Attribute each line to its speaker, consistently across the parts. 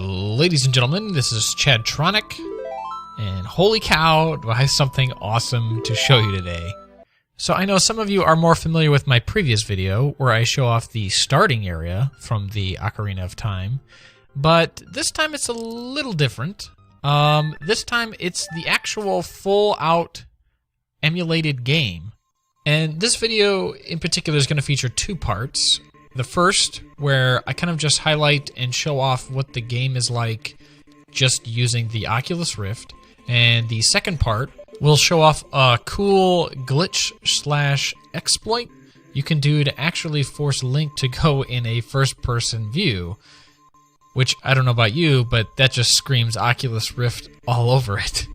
Speaker 1: Ladies and gentlemen, this is Chadtronic, and holy cow, do I have something awesome to show you today. So I know some of you are more familiar with my previous video, where I show off the starting area from the Ocarina of Time, but this time it's a little different. This time it's the actual full-out emulated game. And this video in particular is going to feature two parts. The first, where I kind of just highlight and show off what the game is like just using the Oculus Rift. And the second part will show off a cool glitch/exploit you can do to actually force Link to go in a first-person view. Which, I don't know about you, but that just screams Oculus Rift all over it.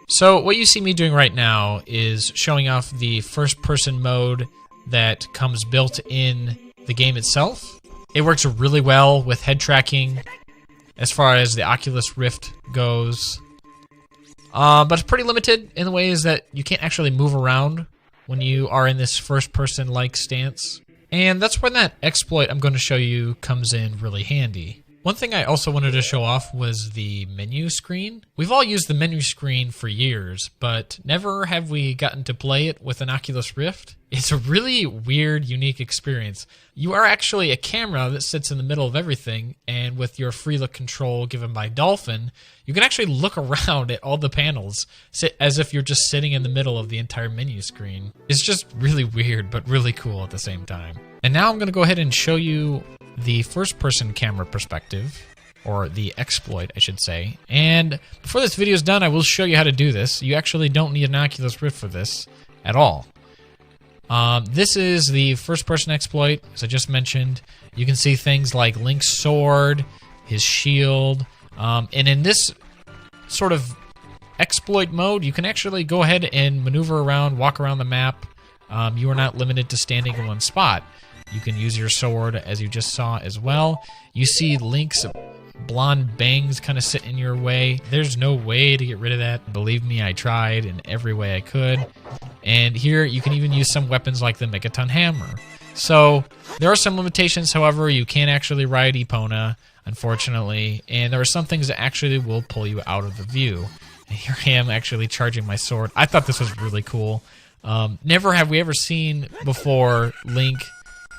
Speaker 1: So what you see me doing right now is showing off the first-person mode that comes built in the game itself. It works really well with head tracking as far as the Oculus Rift goes. But it's pretty limited in the ways that you can't actually move around when you are in this first-person-like stance. And that's when that exploit I'm going to show you comes in really handy. One thing I also wanted to show off was the menu screen. We've all used the menu screen for years, but never have we gotten to play it with an Oculus Rift. It's a really weird, unique experience. You are actually a camera that sits in the middle of everything, and with your free look control given by Dolphin, you can actually look around at all the panels as if you're just sitting in the middle of the entire menu screen. It's just really weird, but really cool at the same time. And now I'm going to go ahead and show you the first-person camera perspective, or the exploit, I should say. And before this video is done, I will show you how to do this. You actually don't need an Oculus Rift for this at all. This is the first-person exploit, as I just mentioned. You can see things like Link's sword, his shield, and in this sort of exploit mode, you can actually go ahead and maneuver around, walk around the map. You are not limited to standing in one spot. You can use your sword, as you just saw as well. You see Link's blonde bangs kind of sit in your way. There's no way to get rid of that. Believe me, I tried in every way I could. And here, you can even use some weapons like the Megaton Hammer. So, there are some limitations, however. You can't actually ride Epona, unfortunately. And there are some things that actually will pull you out of the view. And here I am actually charging my sword. I thought this was really cool. Never have we ever seen before Link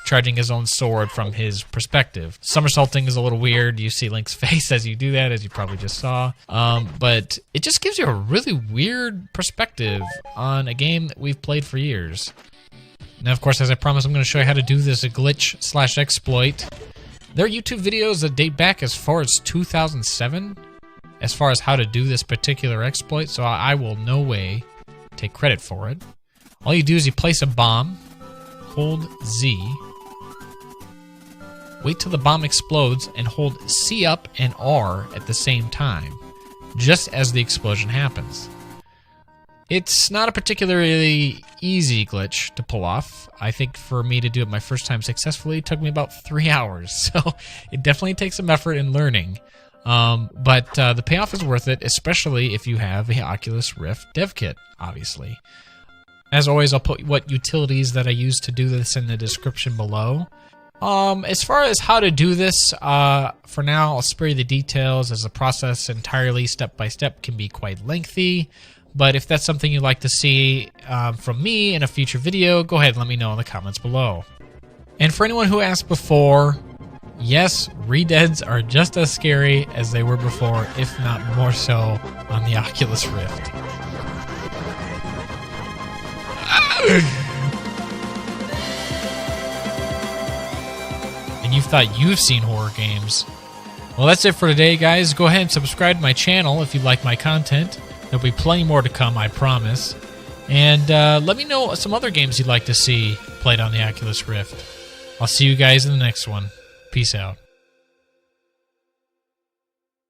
Speaker 1: charging his own sword from his perspective. Somersaulting is a little weird. You see Link's face as you do that, as you probably just saw. But it just gives you a really weird perspective on a game that we've played for years. Now, of course, as I promised, I'm going to show you how to do this glitch/exploit. There are YouTube videos that date back as far as 2007 as far as how to do this particular exploit, so I will no way take credit for it. All you do is you place a bomb, hold Z, wait till the bomb explodes, and hold C up and R at the same time, just as the explosion happens. It's not a particularly easy glitch to pull off. I think for me to do it my first time successfully, it took me about 3 hours, so it definitely takes some effort in learning. But the payoff is worth it, especially if you have a Oculus Rift dev kit, obviously. As always, I'll put what utilities that I use to do this in the description below. As far as how to do this, for now, I'll spare you the details, as the process entirely step-by-step can be quite lengthy. But if that's something you'd like to see from me in a future video, go ahead and let me know in the comments below. And for anyone who asked before, yes, redeads are just as scary as they were before, if not more so, on the Oculus Rift. And you thought you've seen horror games. Well, that's it for today, guys. Go ahead and subscribe to my channel if you like my content. There'll be plenty more to come, I promise. And let me know some other games you'd like to see played on the Oculus Rift. I'll see you guys in the next one. Peace out.